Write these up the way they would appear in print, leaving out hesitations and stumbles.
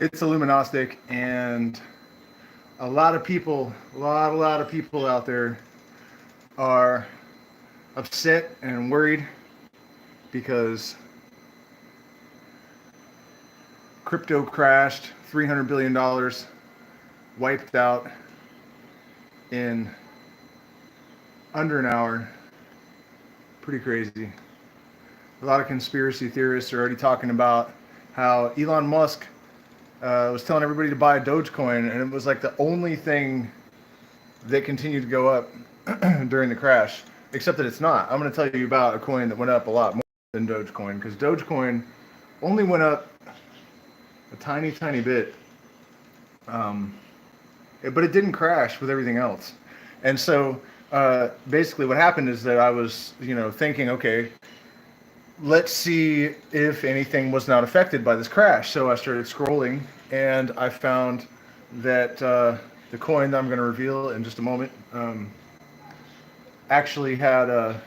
it's illuminostic, and a lot of people, a lot of people out there are upset and worried because crypto crashed, $300 billion wiped out in under an hour. Pretty crazy. A lot of conspiracy theorists are already talking about how Elon Musk was telling everybody to buy Dogecoin, and it was like the only thing that continued to go up during the crash, except that it's not. I'm going to tell you about a coin that went up a lot more than Dogecoin, because Dogecoin only went up a tiny, tiny bit, but it didn't crash with everything else. And so basically what happened is that I was, thinking, okay, let's see if anything was not affected by this crash. So I started scrolling, and I found that the coin that I'm going to reveal in just a moment actually had a.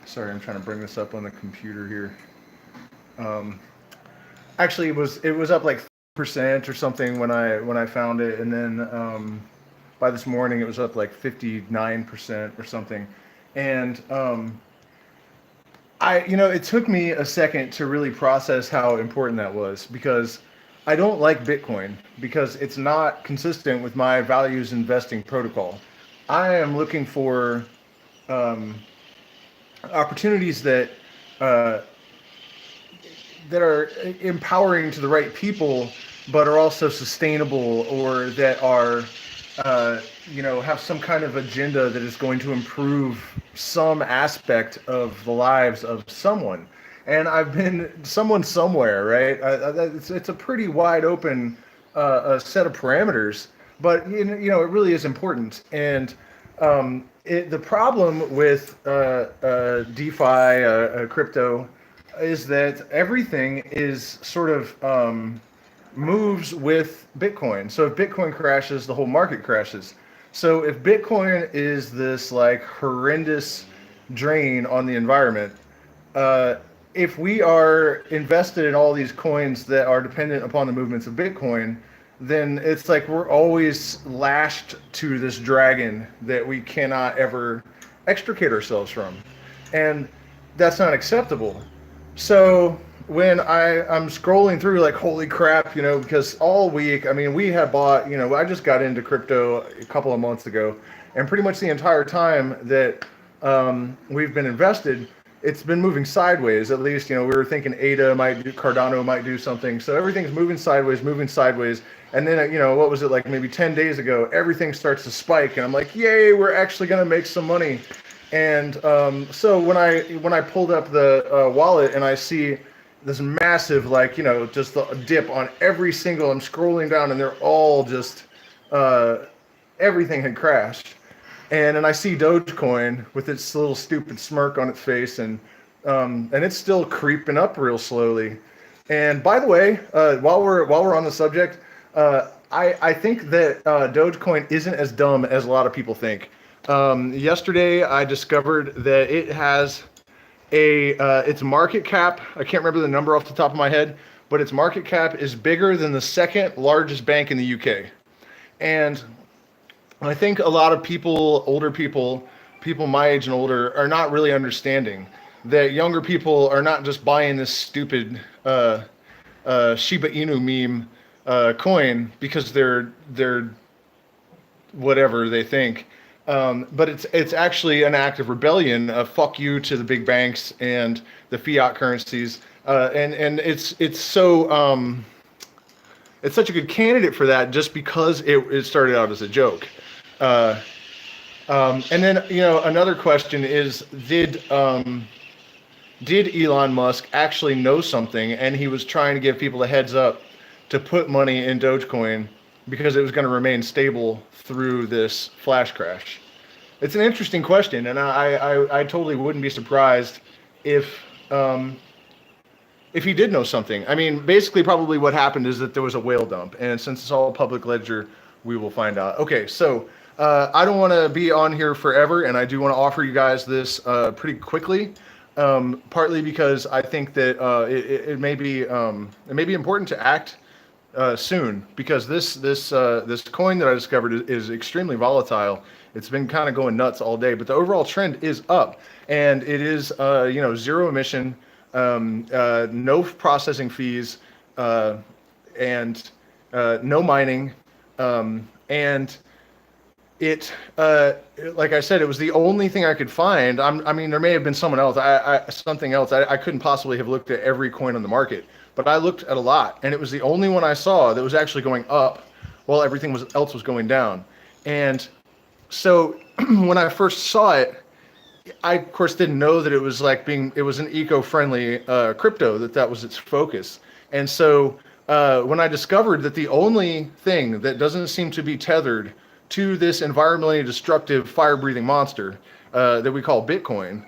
Sorry, I'm trying to bring this up on the computer here. Actually, it was up like 3% or something when I found it, and then by this morning it was up like 59% or something, and it took me a second to really process how important that was, because I don't like Bitcoin because it's not consistent with my values investing protocol. I am looking for opportunities that that are empowering to the right people, but are also sustainable, or that are have some kind of agenda that is going to improve some aspect of the lives of someone. And I've been someone somewhere, right? It's a pretty wide open set of parameters, but it really is important. And the problem with DeFi, crypto, is that everything is sort of moves with Bitcoin. So if Bitcoin crashes, the whole market crashes. So if Bitcoin is this like horrendous drain on the environment, if we are invested in all these coins that are dependent upon the movements of Bitcoin, then it's like we're always lashed to this dragon that we cannot ever extricate ourselves from. And that's not acceptable. So when I'm scrolling through, like, holy crap, because all week, I mean, we had bought, I just got into crypto a couple of months ago, and pretty much the entire time that we've been invested, it's been moving sideways. At least, we were thinking Cardano might do something. So everything's moving sideways. And then, what was it, like maybe 10 days ago, everything starts to spike, and I'm like, yay, we're actually going to make some money. And so when I pulled up the wallet and I see this massive, just a dip on every single, I'm scrolling down and they're all just, everything had crashed. And then I see Dogecoin with its little stupid smirk on its face, and it's still creeping up real slowly. And by the way, while we're on the subject, I think that Dogecoin isn't as dumb as a lot of people think. Yesterday I discovered that it has its market cap, I can't remember the number off the top of my head, but its market cap is bigger than the second largest bank in the UK. And I think a lot of people, older people my age and older, are not really understanding that younger people are not just buying this stupid Shiba Inu meme coin because they're whatever they think. But it's actually an act of rebellion, a fuck you to the big banks and the fiat currencies, and it's so it's such a good candidate for that, just because it started out as a joke. And then another question is, did Elon Musk actually know something, and he was trying to give people a heads up to put money in Dogecoin because it was going to remain stable through this flash crash? It's an interesting question, and I totally wouldn't be surprised if he did know something. I mean, basically, probably what happened is that there was a whale dump, and since it's all public ledger, we will find out. Okay, so I don't want to be on here forever, and I do want to offer you guys this pretty quickly, partly because I think that it may be important to act soon, because this coin that I discovered is extremely volatile. It's been kind of going nuts all day, but the overall trend is up, and it is zero emission, no processing fees, and no mining, and it like I said, it was the only thing I could find. I mean, there may have been someone else, something else. I couldn't possibly have looked at every coin on the market, but I looked at a lot, and it was the only one I saw that was actually going up while everything else was going down. And so when I first saw it, I of course didn't know that it was it was an eco-friendly crypto, that was its focus. And so when I discovered that the only thing that doesn't seem to be tethered to this environmentally destructive fire-breathing monster that we call Bitcoin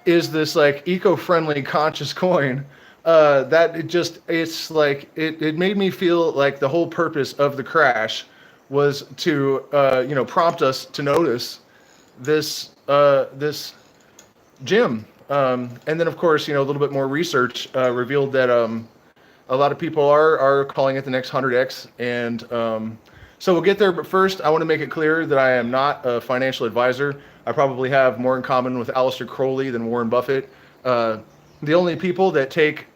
is this like eco-friendly conscious coin, that it made me feel like the whole purpose of the crash was to prompt us to notice this gem. And then of course, a little bit more research revealed that a lot of people are calling it the next 100x, and so we'll get there. But first, I want to make it clear that I am not a financial advisor. I probably have more in common with Aleister Crowley than Warren Buffett. The only people that take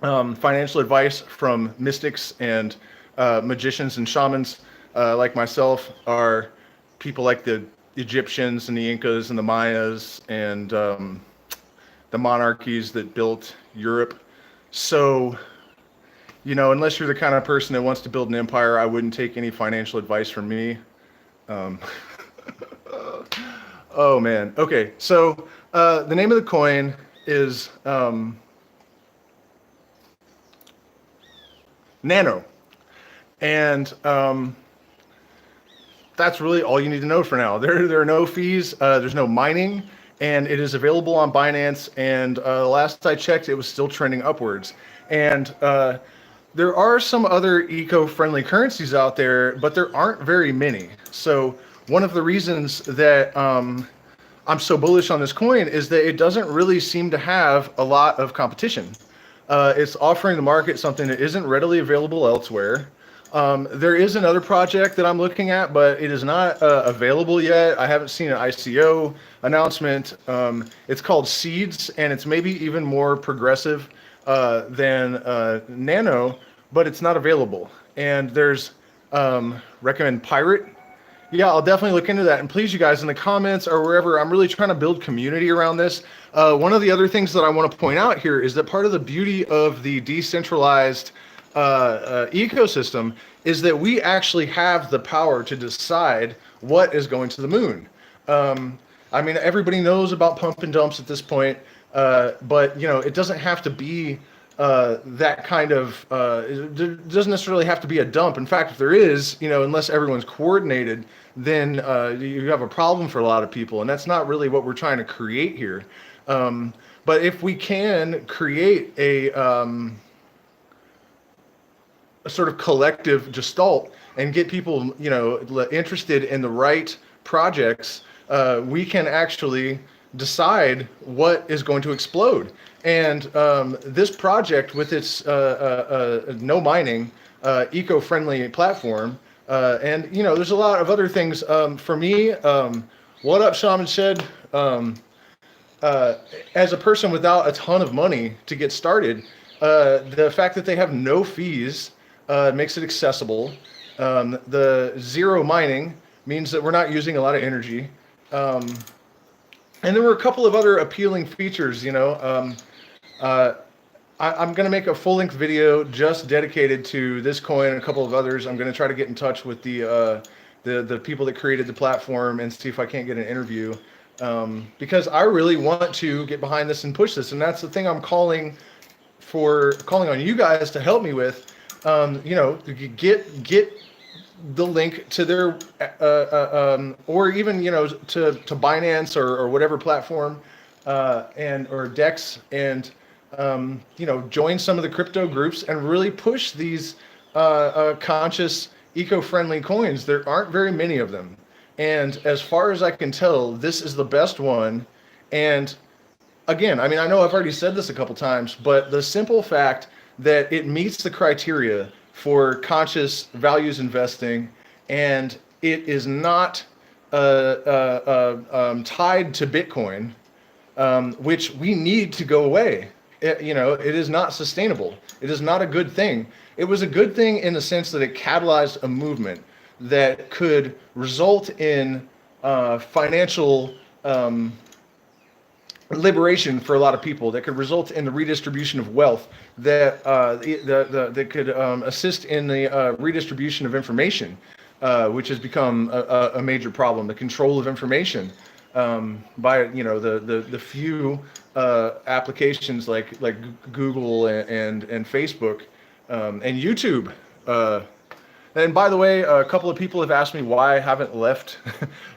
financial advice from mystics and magicians and shamans like myself are people like the Egyptians and the Incas and the Mayas and the monarchies that built Europe. So, unless you're the kind of person that wants to build an empire, I wouldn't take any financial advice from me. Oh man. Okay. So the name of the coin is Nano, and that's really all you need to know for now. There are no fees. There's no mining, and it is available on Binance. And last I checked, it was still trending upwards. And there are some other eco-friendly currencies out there, but there aren't very many. So one of the reasons that I'm so bullish on this coin is that it doesn't really seem to have a lot of competition. It's offering the market something that isn't readily available elsewhere. There is another project that I'm looking at, but it is not available yet. I haven't seen an ICO announcement. It's called Seeds, and it's maybe even more progressive than Nano, but it's not available. And there's recommend Pirate. Yeah, I'll definitely look into that. And please, you guys, in the comments or wherever, I'm really trying to build community around this. One of the other things that I want to point out here is that part of the beauty of the decentralized ecosystem is that we actually have the power to decide what is going to the moon. I mean, everybody knows about pump and dumps at this point, but it doesn't have to be that kind of. It doesn't necessarily have to be a dump. In fact, if there is, unless everyone's coordinated, then you have a problem for a lot of people, and that's not really what we're trying to create here. But if we can create a sort of collective gestalt and get people, interested in the right projects, we can actually decide what is going to explode. And this project, with its no mining, eco-friendly platform, and there's a lot of other things. For me, what up, Shaman Shed? As a person without a ton of money to get started, the fact that they have no fees makes it accessible. The zero mining means that we're not using a lot of energy. And there were a couple of other appealing features, I'm going to make a full-length video just dedicated to this coin and a couple of others. I'm going to try to get in touch with the people that created the platform and see if I can't get an interview, because I really want to get behind this and push this. And that's the thing I'm calling on you guys to help me with. Get the link to their or even to Binance or whatever platform or Dex, and join some of the crypto groups and really push these conscious eco-friendly coins. There aren't very many of them, and as far as I can tell, this is the best one. And again, I mean, I know I've already said this a couple times, but the simple fact that it meets the criteria for conscious values investing, and it is not tied to Bitcoin, which we need to go away. It is not sustainable. It is not a good thing. It was a good thing in the sense that it catalyzed a movement that could result in financial liberation for a lot of people, that could result in the redistribution of wealth, that could assist in the redistribution of information, which has become a major problem. The control of information by the few applications like Google and Facebook and YouTube. And by the way, a couple of people have asked me why I haven't left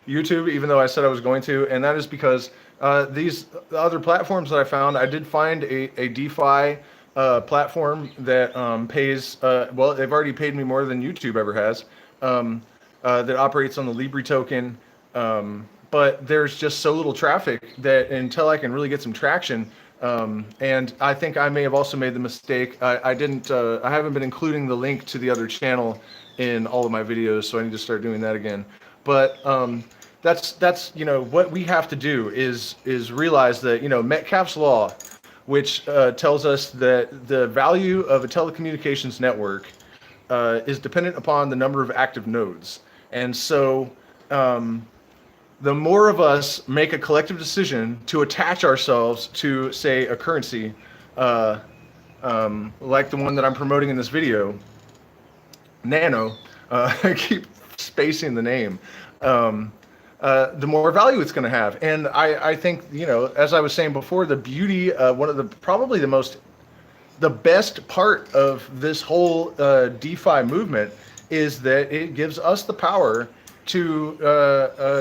YouTube, even though I said I was going to, and that is because these other platforms that I found, I did find a DeFi platform that pays, well, they've already paid me more than YouTube ever has, that operates on the Libra token, but there's just so little traffic that until I can really get some traction, and I think I may have also made the mistake, I haven't been including the link to the other channel in all of my videos, so I need to start doing that again. But that's what we have to do is realize that Metcalfe's law, which tells us that the value of a telecommunications network is dependent upon the number of active nodes. And so the more of us make a collective decision to attach ourselves to, say, a currency like the one that I'm promoting in this video, Nano, I keep spacing the name, the more value it's going to have. And I think, as I was saying before, the beauty, one of the best part of this whole DeFi movement is that it gives us the power to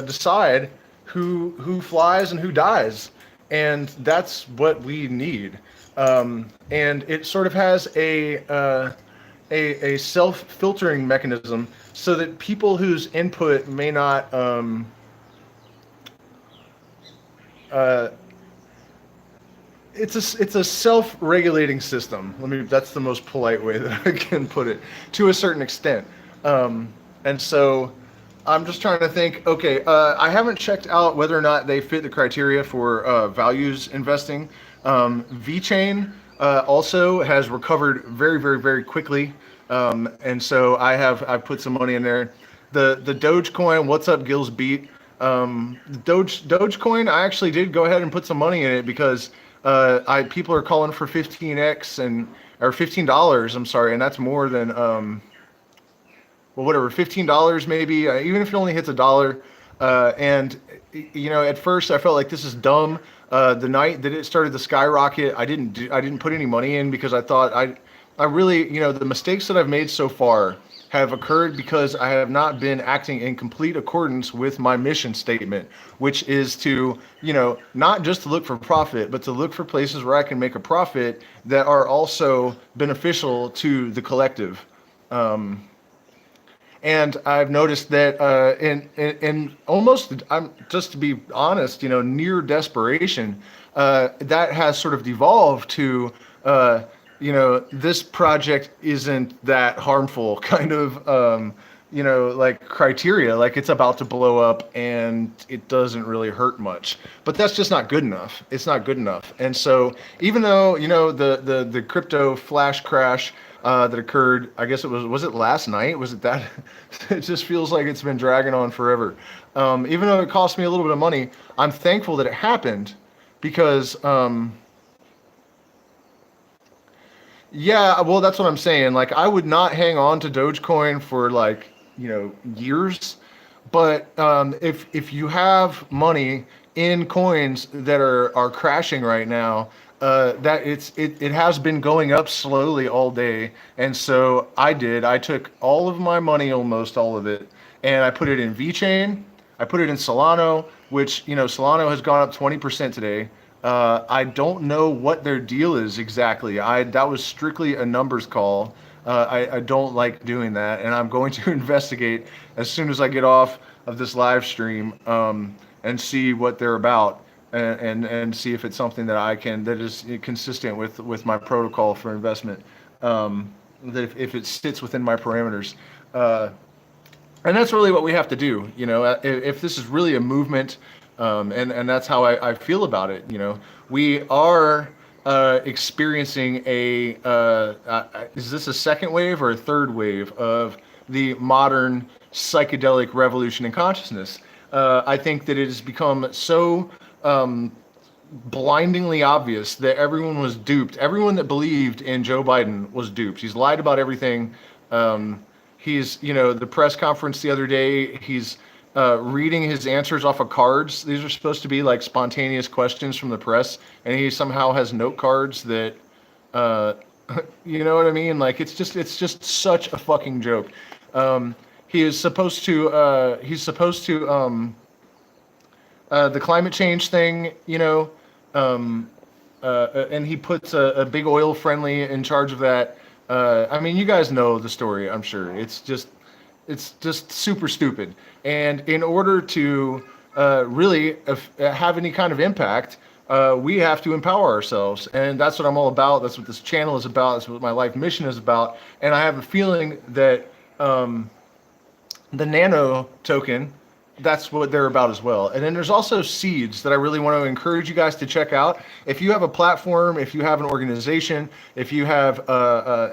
decide who flies and who dies. And that's what we need. And it sort of has a self-filtering mechanism so that people whose input may not it's a self-regulating system. That's the most polite way that I can put it, to a certain extent. And so I'm just trying to think, okay, I haven't checked out whether or not they fit the criteria for values investing. VeChain also has recovered very, very, very quickly. And so I've put some money in there. The Dogecoin, what's up, Gills Beat? Dogecoin, I actually did go ahead and put some money in it because people are calling for 15x or $15. I'm sorry, and that's more than well, whatever, $15 maybe, even if it only hits $1. And at first I felt like this is dumb. The night that it started to skyrocket, I didn't put any money in because I thought I really, the mistakes that I've made so far have occurred because I have not been acting in complete accordance with my mission statement, which is to, not just to look for profit, but to look for places where I can make a profit that are also beneficial to the collective. And I've noticed that in almost, just to be honest, near desperation, that has sort of devolved to, this project isn't that harmful kind of, like criteria, like it's about to blow up and it doesn't really hurt much. But that's just not good enough. It's not good enough. And so even though, the crypto flash crash that occurred, I guess was it last night? Was it that? It just feels like it's been dragging on forever. Even though it cost me a little bit of money, I'm thankful that it happened because, yeah, well, that's what I'm saying. Like, I would not hang on to Dogecoin for years, but if you have money in coins that are crashing right now, that it has been going up slowly all day, and so I took all of my money, almost all of it, and I put it in VeChain. I put it in Solana, which Solana has gone up 20% today. I don't know what their deal is exactly. That was strictly a numbers call. I don't like doing that, and I'm going to investigate as soon as I get off of this live stream and see what they're about, and see if it's something that is consistent with my protocol for investment. that if it sits within my parameters. And that's really what we have to do. If this is really a movement, and that's how I feel about it. We are experiencing is this a second wave or a third wave of the modern psychedelic revolution in consciousness? I think that it has become so blindingly obvious that everyone was duped. Everyone that believed in Joe Biden was duped. He's lied about everything. The press conference the other day, he's reading his answers off of cards. These are supposed to be like spontaneous questions from the press, and he somehow has note cards that, you know what I mean? Like it's just such a fucking joke. He's supposed to the climate change thing, and he puts a big oil friendly in charge of that. I mean, you guys know the story, I'm sure. It's just super stupid. And in order to really have any kind of impact, we have to empower ourselves. And that's what I'm all about. That's what this channel is about. That's what my life mission is about. And I have a feeling that the nano token, that's what they're about as well. And then there's also seeds that I really want to encourage you guys to check out. If you have a platform, if you have an organization, if you have,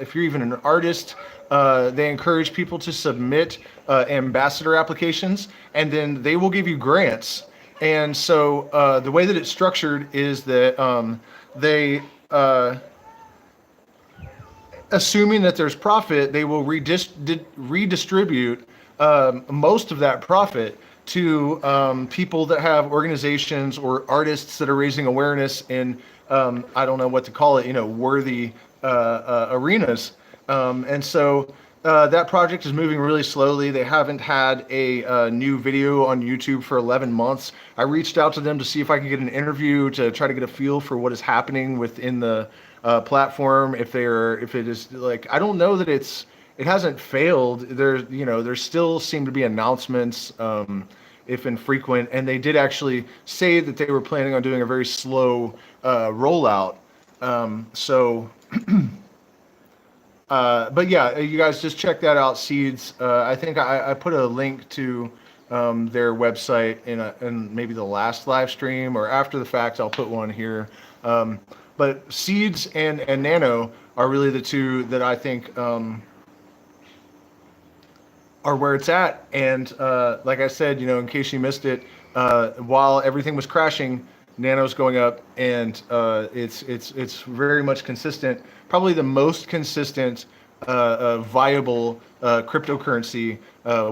if you're even an artist, they encourage people to submit ambassador applications, and then they will give you grants. And so the way that it's structured is that they, assuming that there's profit, they will redistribute most of that profit to people that have organizations or artists that are raising awareness in, I don't know what to call it, worthy arenas. And so that project is moving really slowly. They haven't had a new video on YouTube for 11 months. I reached out to them to see if I could get an interview to try to get a feel for what is happening within the platform. If it is like, I don't know that it hasn't failed. There still seem to be announcements, if infrequent, and they did actually say that they were planning on doing a very slow rollout. But yeah, you guys just check that out, Seeds. I think I put a link to their website in maybe the last live stream, or after the fact, I'll put one here. But Seeds and Nano are really the two that I think are where it's at. And like I said, in case you missed it, while everything was crashing, Nano's going up, and it's very much consistent. Probably the most consistent viable cryptocurrency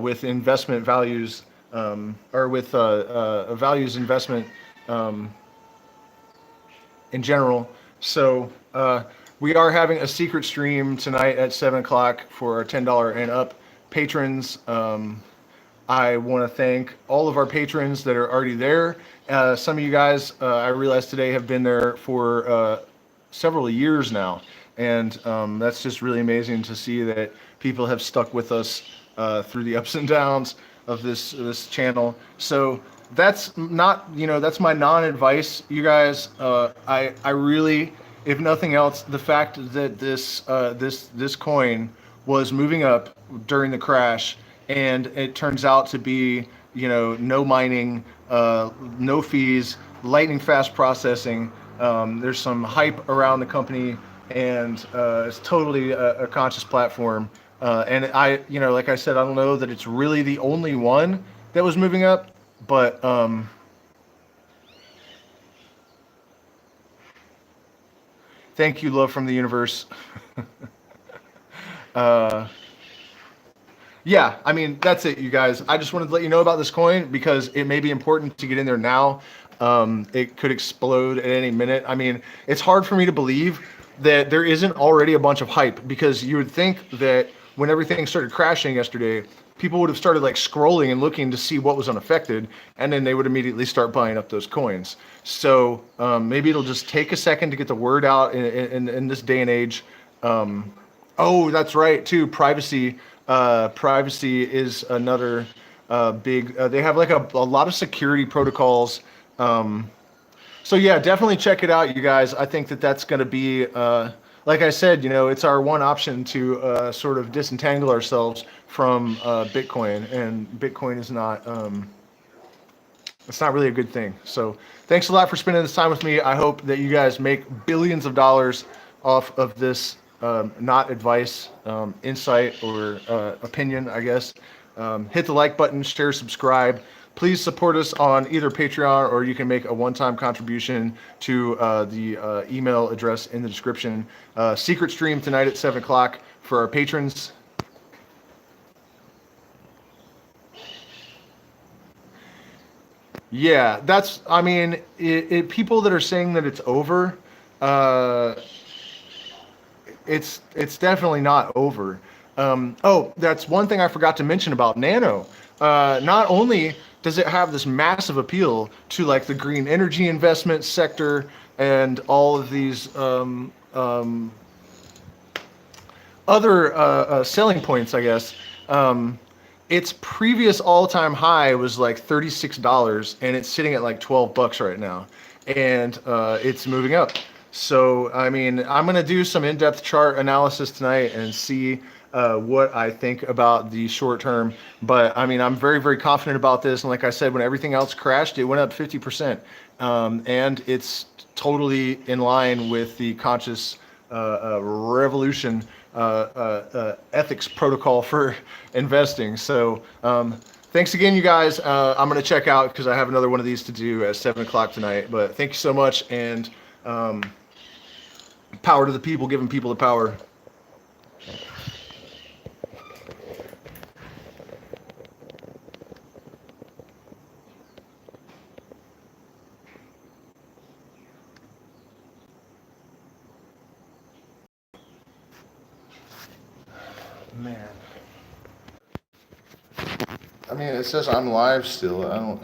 with investment values, or with values investment in general. So we are having a secret stream tonight at 7 o'clock for our $10 and up patrons. I want to thank all of our patrons that are already there. Some of you guys, I realized today, have been there for several years now, and that's just really amazing to see that people have stuck with us through the ups and downs of this channel. So that's not, that's my non-advice, you guys. I really, if nothing else, the fact that this coin was moving up during the crash, and it turns out to be, no mining, no fees, lightning fast processing. There's some hype around the company, and it's totally a conscious platform. And I, like I said, I don't know that it's really the only one that was moving up, but thank you, love from the universe. Yeah, I mean, that's it, you guys. I just wanted to let you know about this coin because it may be important to get in there now. It could explode at any minute. I mean, it's hard for me to believe that there isn't already a bunch of hype, because you would think that when everything started crashing yesterday, people would have started like scrolling and looking to see what was unaffected, and then they would immediately start buying up those coins. So maybe it'll just take a second to get the word out in this day and age. Oh, that's right, too. Privacy is another big. They have like a lot of security protocols. So yeah, definitely check it out, you guys. I think that that's going to be like I said, it's our one option to sort of disentangle ourselves from Bitcoin, and Bitcoin is not. It's not really a good thing. So thanks a lot for spending this time with me. I hope that you guys make billions of dollars off of this, not advice, insight, or opinion, I guess. Hit the like button, share, subscribe. Please support us on either Patreon, or you can make a one-time contribution to the email address in the description. Secret stream tonight at 7 o'clock for our patrons. Yeah, I mean, people that are saying that it's over, uh, it's definitely not over. Oh, that's one thing I forgot to mention about Nano. Not only does it have this massive appeal to like the green energy investment sector and all of these other selling points, I guess. Its previous all-time high was like $36, and it's sitting at like $12 right now, and it's moving up. So, I mean, I'm gonna do some in-depth chart analysis tonight and see what I think about the short term. But I mean, I'm very, very confident about this. And like I said, when everything else crashed, it went up 50%, and it's totally in line with the conscious revolution ethics protocol for investing. So thanks again, you guys. I'm going to check out because I have another one of these to do at 7 o'clock tonight. But thank you so much, and power to the people, giving people the power. Man. I mean, it says I'm live still. I don't.